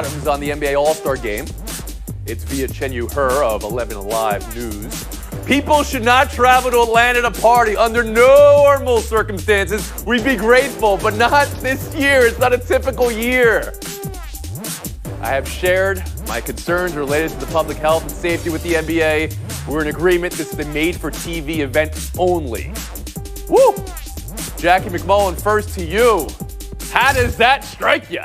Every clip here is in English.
Bottoms on the NBA All-Star Game. It's via Chen Yu Her of 11 Alive News. People should not travel to Atlanta to party under normal circumstances. We'd be grateful, but not this year. It's not a typical year. I have shared my concerns related to the public health and safety with the NBA. We're in agreement this is a made-for-TV event only. Woo! Jackie McMullen, first to you. How does that strike you?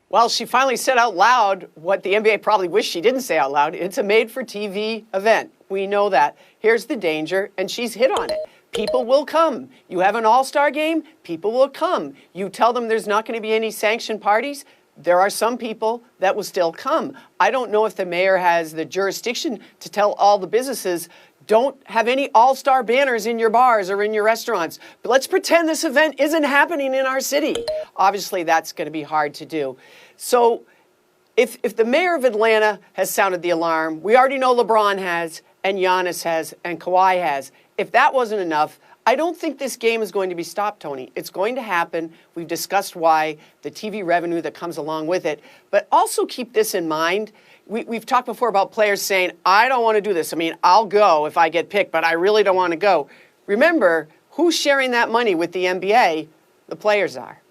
Well, she finally said out loud what the NBA probably wished she didn't say out loud. It's a made-for-TV event. We know that. Here's the danger, and she's hit on it. People will come. You have an all-star game, people will come. You tell them there's not going to be any sanctioned parties, there are some people that will still come. I don't know if the mayor has the jurisdiction to tell all the businesses, don't have any all-star banners in your bars or in your restaurants. But let's pretend this event isn't happening in our city. Obviously, that's going to be hard to do. So if the mayor of Atlanta has sounded the alarm, we already know LeBron has, and Giannis has, and Kawhi has. If that wasn't enough, I don't think this game is going to be stopped, Tony. It's going to happen. We've discussed why, the TV revenue that comes along with it. But also keep this in mind. We've talked before about players saying, I don't want to do this. I mean, I'll go if I get picked, but I really don't want to go. Remember, who's sharing that money with the NBA? The players are.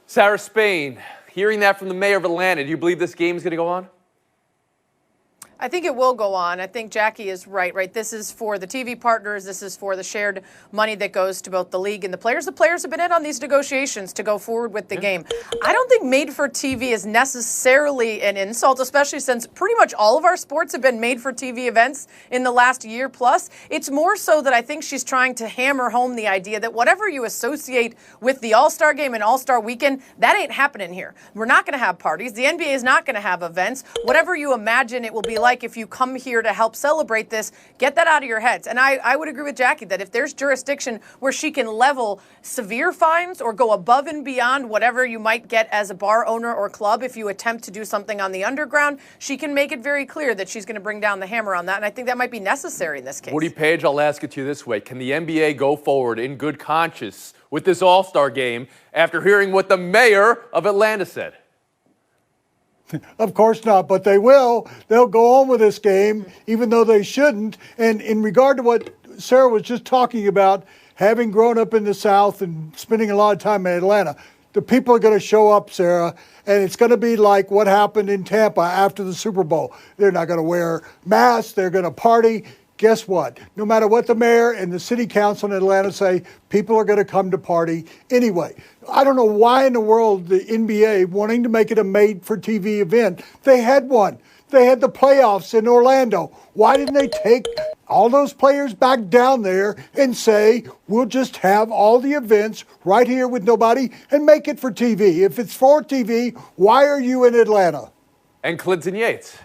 Sarah Spain, hearing that from the mayor of Atlanta, do you believe this game is going to go on? I think it will go on. I think Jackie is right? This is for the TV partners. This is for the shared money that goes to both the league and the players. The players have been in on these negotiations to go forward with the game. I don't think made for TV is necessarily an insult, especially since pretty much all of our sports have been made for TV events in the last year plus. It's more so that I think she's trying to hammer home the idea that whatever you associate with the All-Star game and All-Star weekend, that ain't happening here. We're not going to have parties. The NBA is not going to have events. Whatever you imagine it will be like if you come here to help celebrate this, get that out of your heads. And I would agree with Jackie that if there's jurisdiction where she can level severe fines or go above and beyond whatever you might get as a bar owner or club if you attempt to do something on the underground, she can make it very clear that she's going to bring down the hammer on that. And I think that might be necessary in this case. Woody Page, I'll ask it to you this way. Can the NBA go forward in good conscience with this All-Star game after hearing what the mayor of Atlanta said? Of course not, but they will. They'll go on with this game, even though they shouldn't. And in regard to what Sarah was just talking about, having grown up in the South and spending a lot of time in Atlanta, the people are going to show up, Sarah, and it's going to be like what happened in Tampa after the Super Bowl. They're not going to wear masks. They're going to party. Guess what? No matter what the mayor and the city council in Atlanta say, people are going to come to party anyway. I don't know why in the world the NBA wanting to make it a made-for-TV event. They had one. They had the playoffs in Orlando. Why didn't they take all those players back down there and say, we'll just have all the events right here with nobody and make it for TV? If it's for TV, why are you in Atlanta? And Clinton Yates.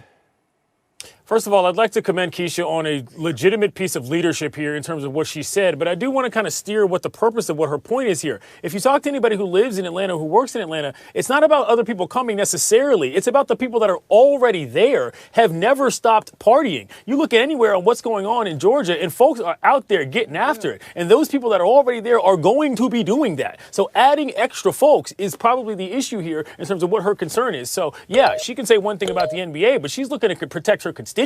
First of all, I'd like to commend Keisha on a legitimate piece of leadership here in terms of what she said, but I do want to kind of steer what the purpose of what her point is here. If you talk to anybody who lives in Atlanta, who works in Atlanta, it's not about other people coming necessarily. It's about the people that are already there, have never stopped partying. You look at anywhere on what's going on in Georgia, and folks are out there getting after it. And those people that are already there are going to be doing that. So adding extra folks is probably the issue here in terms of what her concern is. So, yeah, she can say one thing about the NBA, but she's looking to protect her constituents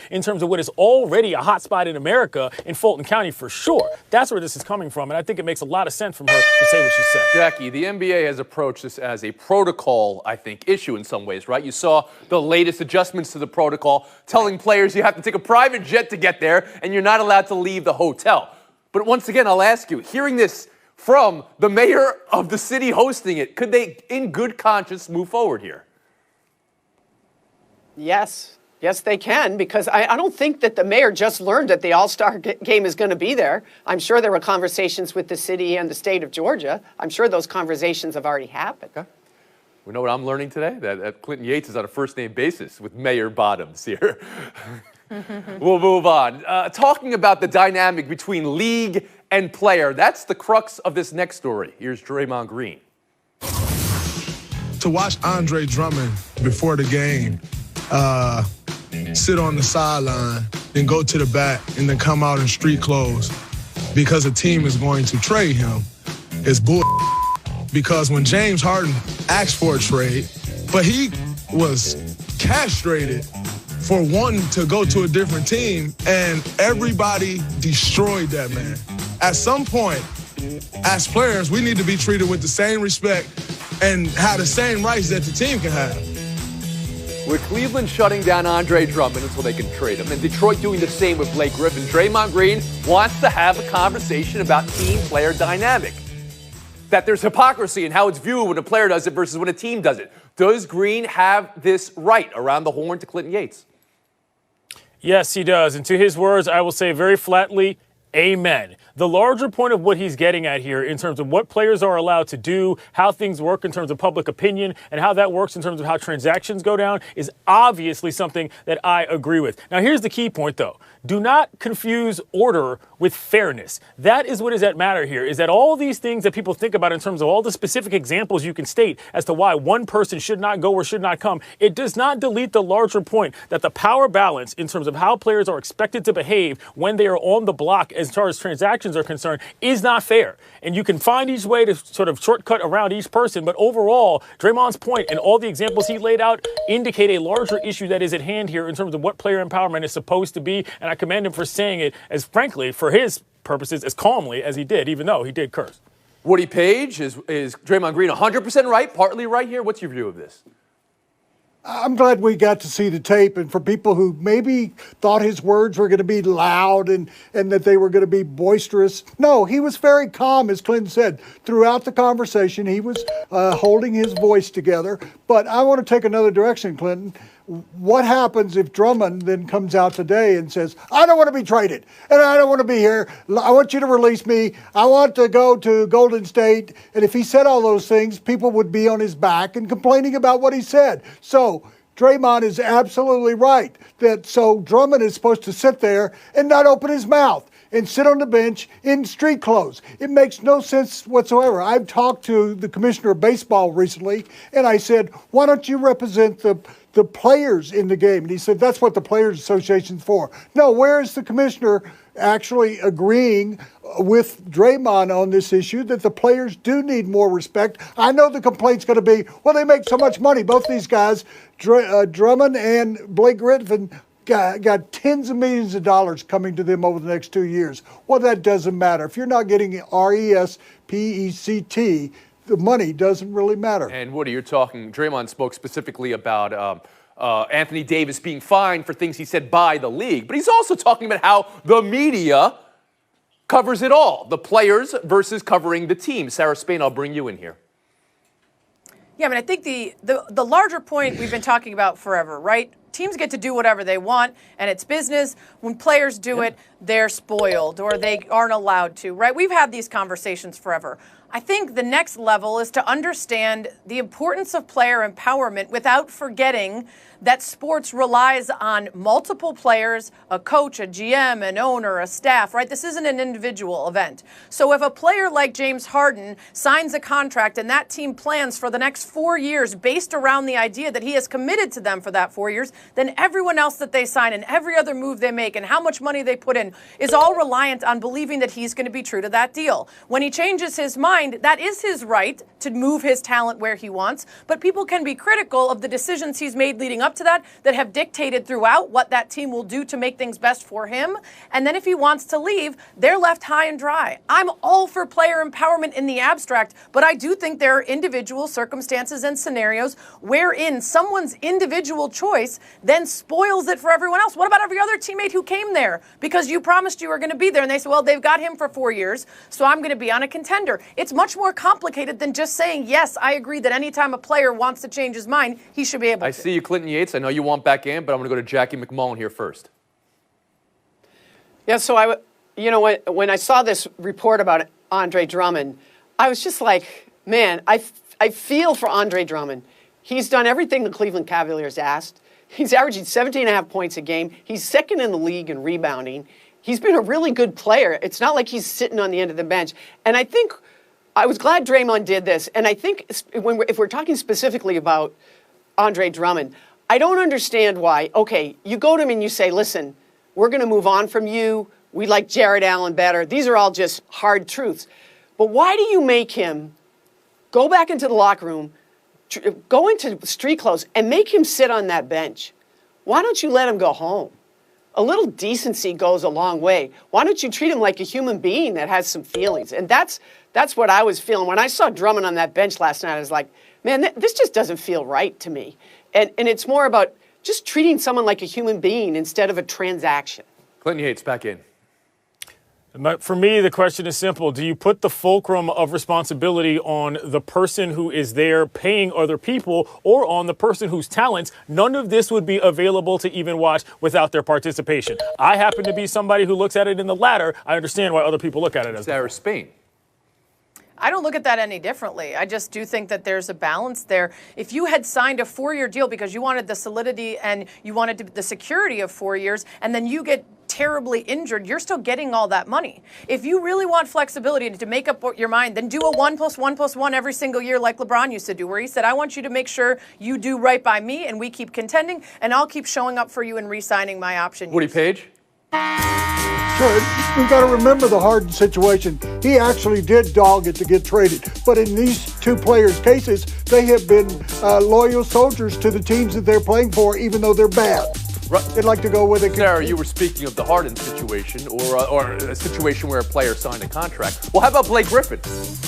in terms of what is already a hot spot in America in Fulton County for sure. That's where this is coming from, and I think it makes a lot of sense from her to say what she said. Jackie, the NBA has approached this as a protocol, I think, issue in some ways, right? You saw the latest adjustments to the protocol, telling players you have to take a private jet to get there, and you're not allowed to leave the hotel. But once again, I'll ask you, hearing this from the mayor of the city hosting it, could they, in good conscience, move forward here? Yes. Yes, they can, because I don't think that the mayor just learned that the All-Star game is going to be there. I'm sure there were conversations with the city and the state of Georgia. I'm sure those conversations have already happened. Okay. We know what I'm learning today? That Clinton Yates is on a first-name basis with Mayor Bottoms here. We'll move on. Talking about the dynamic between league and player, that's the crux of this next story. Here's Draymond Green. To watch Andre Drummond before the game, sit on the sideline, then go to the back, and then come out in street clothes because a team is going to trade him is bull. because when James Harden asked for a trade, but he was castrated for wanting to go to a different team, and everybody destroyed that man. At some point, as players, we need to be treated with the same respect and have the same rights that the team can have. With Cleveland shutting down Andre Drummond until they can trade him, and Detroit doing the same with Blake Griffin, Draymond Green wants to have a conversation about team-player dynamic. That there's hypocrisy in how it's viewed when a player does it versus when a team does it. Does Green have this right around the horn to Clinton Yates? Yes, he does. And to his words, I will say very flatly, amen. The larger point of what he's getting at here in terms of what players are allowed to do, how things work in terms of public opinion, and how that works in terms of how transactions go down is obviously something that I agree with. Now, here's the key point, though. Do not confuse order with fairness. That is what is at matter here, is that all these things that people think about in terms of all the specific examples you can state as to why one person should not go or should not come, it does not delete the larger point that the power balance in terms of how players are expected to behave when they are on the block as far as transactions are concerned is not fair. And you can find each way to sort of shortcut around each person, but overall, Draymond's point and all the examples he laid out indicate a larger issue that is at hand here in terms of what player empowerment is supposed to be, and I commend him for saying it as frankly, for his purposes, as calmly as he did, even though he did curse. Woody Page, is Draymond Green 100% right, partly right here? What's your view of this? I'm glad we got to see the tape, and for people who maybe thought his words were going to be loud and that they were going to be boisterous, no, he was very calm, as Clinton said. Throughout the conversation, he was holding his voice together. But I want to take another direction, Clinton. What happens if Drummond then comes out today and says, I don't want to be traded, and I don't want to be here. I want you to release me. I want to go to Golden State. And if he said all those things, people would be on his back and complaining about what he said. So Draymond is absolutely right. So Drummond is supposed to sit there and not open his mouth and sit on the bench in street clothes. It makes no sense whatsoever. I've talked to the commissioner of baseball recently, and I said, why don't you represent the players in the game? And he said, that's what the Players Association's for. No, where is the commissioner actually agreeing with Draymond on this issue that the players do need more respect? I know the complaint's going to be, well, they make so much money. Both these guys, Drummond and Blake Griffin, got tens of millions of dollars coming to them over the next 2 years. Well, that doesn't matter. If you're not getting RESPECT, the money doesn't really matter. And Woody, you're talking, Draymond spoke specifically about Anthony Davis being fined for things he said by the league, but he's also talking about how the media covers it all, the players versus covering the team. Sarah Spain, I'll bring you in here. Yeah, I mean, I think the larger point we've been talking about forever, right? Teams get to do whatever they want, and it's business. When players do it, they're spoiled or they aren't allowed to, right? We've had these conversations forever. I think the next level is to understand the importance of player empowerment without forgetting that sports relies on multiple players, a coach, a GM, an owner, a staff, right? This isn't an individual event. So if a player like James Harden signs a contract and that team plans for the next 4 years based around the idea that he has committed to them for that 4 years, then everyone else that they sign and every other move they make and how much money they put in is all reliant on believing that he's going to be true to that deal. When he changes his mind, that is his right to move his talent where he wants, but people can be critical of the decisions he's made leading up to that have dictated throughout what that team will do to make things best for him. And then if he wants to leave, they're left high and dry. I'm all for player empowerment in the abstract, but I do think there are individual circumstances and scenarios wherein someone's individual choice then spoils it for everyone else. What about every other teammate who came there because you promised you were going to be there? And they said, well, they've got him for 4 years, so I'm going to be on a contender. It's much more complicated than just saying, yes, I agree that anytime a player wants to change his mind, he should be able to. I see you, Clinton Yates. I know you want back in, but I'm going to go to Jackie McMullen here first. Yeah, so when I saw this report about Andre Drummond, I was just like, man, I feel for Andre Drummond. He's done everything the Cleveland Cavaliers asked. He's averaging 17.5 points a game. He's second in the league in rebounding. He's been a really good player. It's not like he's sitting on the end of the bench. And I think I was glad Draymond did this. And I think if we're talking specifically about Andre Drummond, I don't understand why. Okay, you go to him and you say, listen, we're going to move on from you. We like Jared Allen better. These are all just hard truths. But why do you make him Go back into the locker room, go into street clothes, and make him sit on that bench. Why don't you let him go home? A little decency goes a long way. Why don't you treat him like a human being that has some feelings? And that's what I was feeling. When I saw Drummond on that bench last night, I was like, man, this just doesn't feel right to me. And it's more about just treating someone like a human being instead of a transaction. Clinton Yates back in. For me, the question is simple. Do you put the fulcrum of responsibility on the person who is there paying other people or on the person whose talents? None of this would be available to even watch without their participation. I happen to be somebody who looks at it in the latter. I understand why other people look at it as Sarah Spain. I don't look at that any differently. I just do think that there's a balance there. If you had signed a 4-year deal because you wanted the solidity and you wanted the security of 4 years, and then you get terribly injured, you're still getting all that money. If you really want flexibility and to make up your mind, then do a 1+1+1 every single year like LeBron used to do, where he said, I want you to make sure you do right by me and we keep contending and I'll keep showing up for you and re-signing my option. Woody Page? Sure, we've got to remember the Harden situation. He actually did dog it to get traded. But in these two players' cases, they have been loyal soldiers to the teams that they're playing for, even though they're bad. They'd like to go where they can. Sarah, you were speaking of the Harden situation or a situation where a player signed a contract. Well, how about Blake Griffin?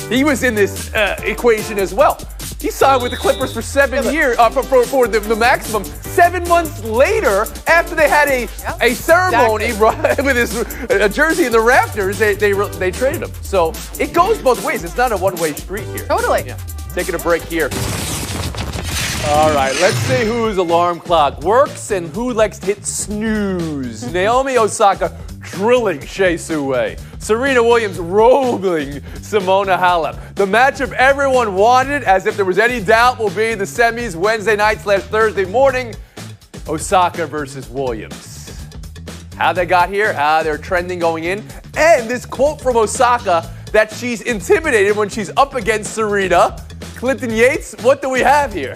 He was in this equation as well. He signed with the Clippers for 7 years, for the maximum. 7 months later, after they had a ceremony with his jersey in the rafters, they traded him. So it goes both ways. It's not a one-way street here. Totally. Yeah. Taking a break here. All right, let's see whose alarm clock works and who likes to hit snooze. Naomi Osaka drilling Shea Suwei. Serena Williams rolling Simona Halep. The matchup everyone wanted, as if there was any doubt, will be the semis Wednesday night/Thursday morning. Osaka versus Williams. How they got here, how they're trending going in, and this quote from Osaka that she's intimidated when she's up against Serena. Clinton Yates, what do we have here?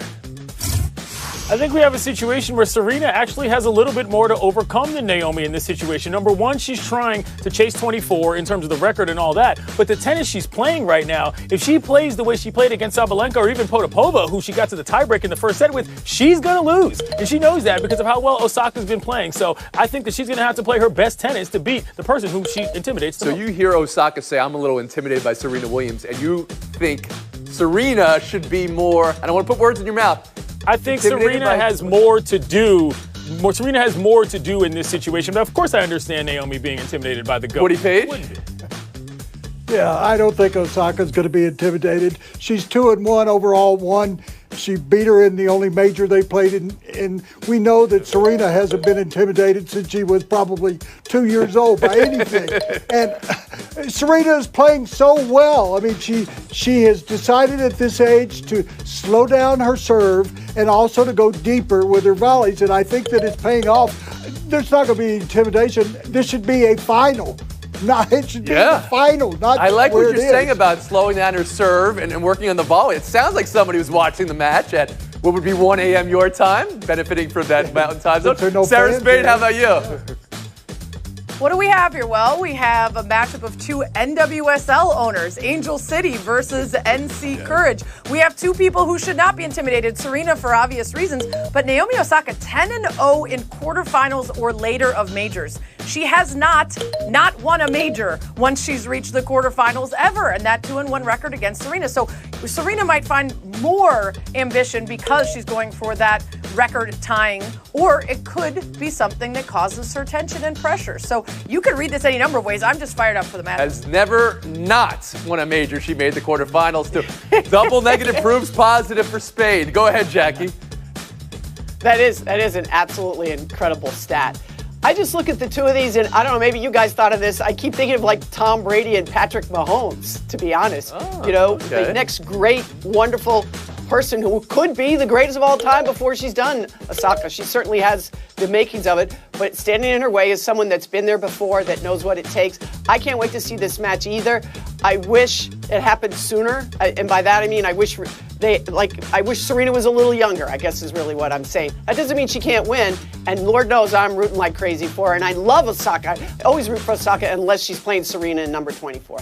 I think we have a situation where Serena actually has a little bit more to overcome than Naomi in this situation. Number one, she's trying to chase 24 in terms of the record and all that. But the tennis she's playing right now, if she plays the way she played against Sabalenka or even Potapova, who she got to the tiebreak in the first set with, she's going to lose. And she knows that because of how well Osaka's been playing. So I think that she's going to have to play her best tennis to beat the person who she intimidates the most. So you hear Osaka say, I'm a little intimidated by Serena Williams, and you think Serena should be more, I don't want to put words in your mouth, I think Serena has more to do. Serena has more to do in this situation. But of course, I understand Naomi being intimidated by the GOAT. Woody Page? Yeah, I don't think Osaka's going to be intimidated. She's 2-1 overall. She beat her in the only major they played in. And we know that Serena hasn't been intimidated since she was probably 2 years old by anything. And Serena is playing so well. I mean, she has decided at this age to slow down her serve and also to go deeper with her volleys. And I think that it's paying off. There's not going to be intimidation. This should be a final. It should be the final, not I like what where you're saying about slowing down her serve and working on the volley. It sounds like somebody was watching the match at what would be 1 a.m. your time, benefiting from that mountain time zone. Sarah Spain, how about you? What do we have here? Well, we have a matchup of two NWSL owners, Angel City versus NC Courage. We have two people who should not be intimidated, Serena for obvious reasons, but Naomi Osaka 10-0 in quarterfinals or later of majors. She has not won a major once she's reached the quarterfinals ever, and that 2-1 record against Serena. So Serena might find more ambition because she's going for that record tying, or it could be something that causes her tension and pressure. So you could read this any number of ways. I'm just fired up for the match. Has never not won a major. She made the quarterfinals too. Double negative proves positive for Spain. Go ahead, Jackie. That is an absolutely incredible stat. I just look at the two of these, and I don't know, maybe you guys thought of this. I keep thinking of like Tom Brady and Patrick Mahomes, to be honest. The next great, wonderful person who could be the greatest of all time before she's done, Osaka. She certainly has the makings of it, but standing in her way is someone that's been there before, that knows what it takes. I can't wait to see this match either. I wish it happened sooner, and by that I mean I wish Serena was a little younger, I guess is really what I'm saying. That doesn't mean she can't win, and Lord knows I'm rooting like crazy for her, and I love Osaka. I always root for Osaka unless she's playing Serena in number 24.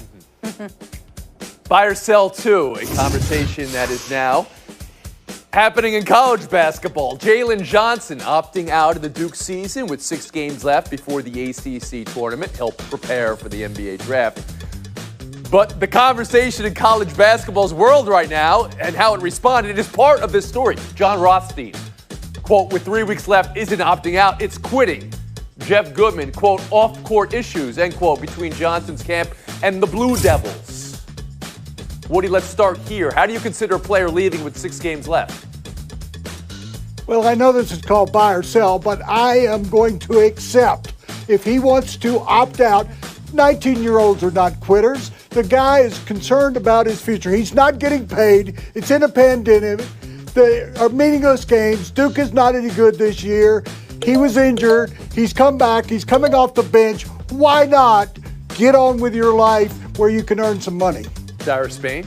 Buy or sell two, a conversation that is now happening in college basketball. Jalen Johnson opting out of the Duke season with 6 games left before the ACC tournament. He'll prepare for the NBA draft. But the conversation in college basketball's world right now and how it responded is part of this story. John Rothstein, quote, with 3 weeks left, isn't opting out, it's quitting. Jeff Goodman, quote, off-court issues, end quote, between Johnson's camp and the Blue Devils. Woody, let's start here. How do you consider a player leaving with 6 games left? Well, I know this is called buy or sell, but I am going to accept if he wants to opt out. 19-year-olds are not quitters. The guy is concerned about his future. He's not getting paid. It's in a pandemic. They are meaningless games. Duke is not any good this year. He was injured. He's come back. He's coming off the bench. Why not get on with your life where you can earn some money? Sarah Spain?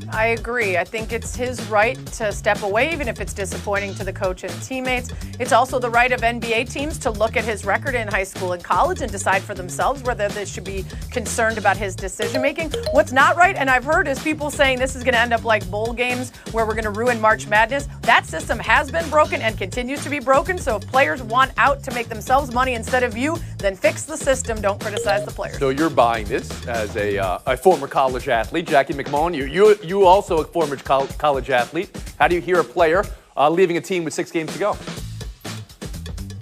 I agree. I think it's his right to step away, even if it's disappointing to the coach and teammates. It's also the right of NBA teams to look at his record in high school and college and decide for themselves whether they should be concerned about his decision-making. What's not right, and I've heard, is people saying this is going to end up like bowl games where we're going to ruin March Madness. That system has been broken and continues to be broken, so if players want out to make themselves money instead of you, then fix the system. Don't criticize the players. So you're buying this as a former college athlete. Jackie McMullen, you also a former college athlete. How do you hear a player leaving a team with 6 games to go?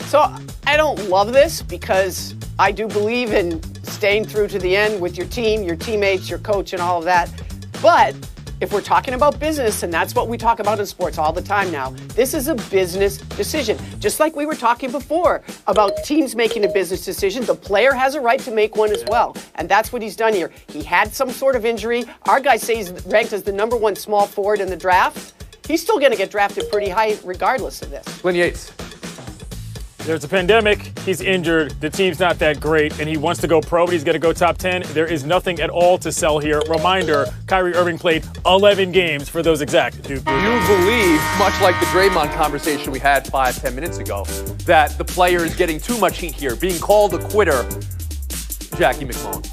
So I don't love this because I do believe in staying through to the end with your team, your teammates, your coach, and all of that. But if we're talking about business, and that's what we talk about in sports all the time now, this is a business decision. Just like we were talking before about teams making a business decision, the player has a right to make one as well. And that's what he's done here. He had some sort of injury. Our guy says he's ranked as the #1 small forward in the draft. He's still going to get drafted pretty high regardless of this. Glenn Yates. There's a pandemic, he's injured, the team's not that great, and he wants to go pro, but he's going to go top 10. There is nothing at all to sell here. Reminder, Kyrie Irving played 11 games for those exact Duke Blue Devils. You believe, much like the Draymond conversation we had 5-10 minutes ago, that the player is getting too much heat here, being called a quitter, Jackie McMullen.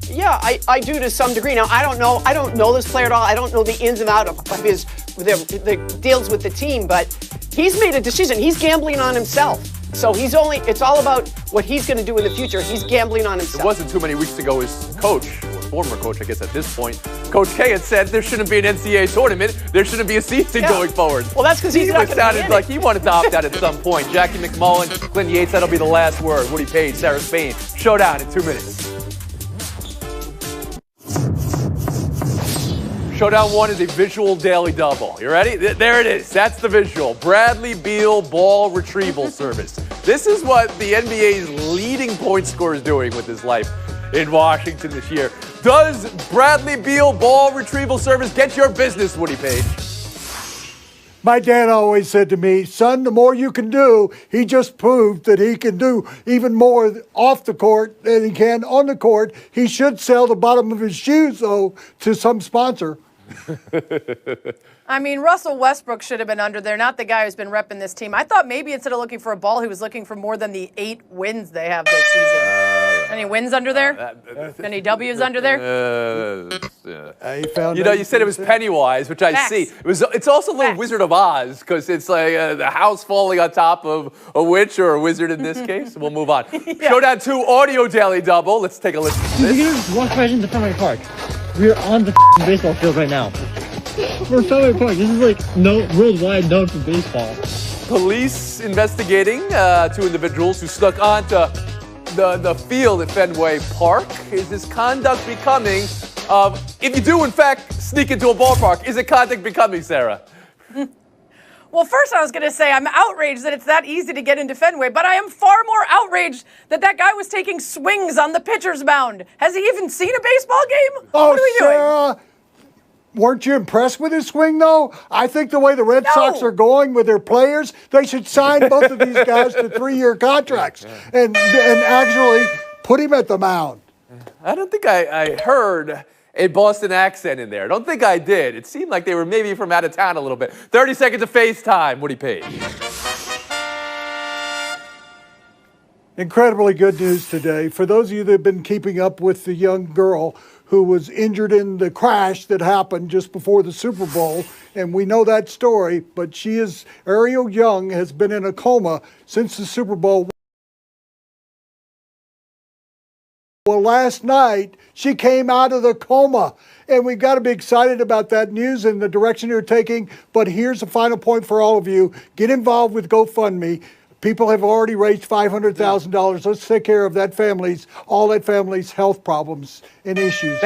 Yeah, I do to some degree. Now, I don't know this player at all. I don't know the ins and outs of his the deals with the team, but he's made a decision. He's gambling on himself. So it's all about what he's going to do in the future. He's gambling on himself. It wasn't too many weeks ago his coach, or former coach, I guess at this point, Coach K had said there shouldn't be an NCAA tournament. There shouldn't be a season going forward. Well, that's because he's not going to be in it. Sounded like he wanted to opt out at some point. Jackie McMullen, Glenn Yates, that'll be the last word. Woody Page, Sarah Spain. Showdown in 2 minutes. Showdown 1 is a visual daily double. You ready? There it is. That's the visual. Bradley Beal ball retrieval service. This is what the NBA's leading point scorer is doing with his life in Washington this year. Does Bradley Beal ball retrieval service get your business, Woody Page? My dad always said to me, son, the more you can do, he just proved that he can do even more off the court than he can on the court. He should sell the bottom of his shoes, though, to some sponsor. I mean, Russell Westbrook should have been under there, not the guy who's been repping this team. I thought maybe instead of looking for a ball, he was looking for more than the 8 wins they have this season. Any wins under there? Any W's under there? He found you said it was Pennywise, which I see. It's also a little Wizard of Oz, because it's like the house falling on top of a witch or a wizard in this case. We'll move on. Yeah. Showdown 2 audio daily double. Let's take a listen to this. You can just walk right into Fenway Park. We're on the baseball field right now. We're Fenway Park. This is like worldwide known for baseball. Police investigating 2 individuals who snuck onto the field at Fenway Park. Is this conduct becoming, if you do in fact sneak into a ballpark, is it conduct becoming, Sarah? Well, first I was going to say I'm outraged that it's that easy to get into Fenway, but I am far more outraged that guy was taking swings on the pitcher's mound. Has he even seen a baseball game? Oh, what are we Sarah, doing? Weren't you impressed with his swing, though? I think the way the Red Sox are going with their players, they should sign both of these guys to 3-year contracts and actually put him at the mound. I don't think I heard a Boston accent in there. I don't think I did. It seemed like they were maybe from out of town a little bit. 30 seconds of FaceTime. Woody Page. Incredibly good news today. For those of you that have been keeping up with the young girl who was injured in the crash that happened just before the Super Bowl, and we know that story, but Ariel Young has been in a coma since the Super Bowl. Well, last night, she came out of the coma, and we've got to be excited about that news and the direction you're taking. But here's a final point for all of you. Get involved with GoFundMe. People have already raised $500,000. Let's take care of all that family's health problems and issues.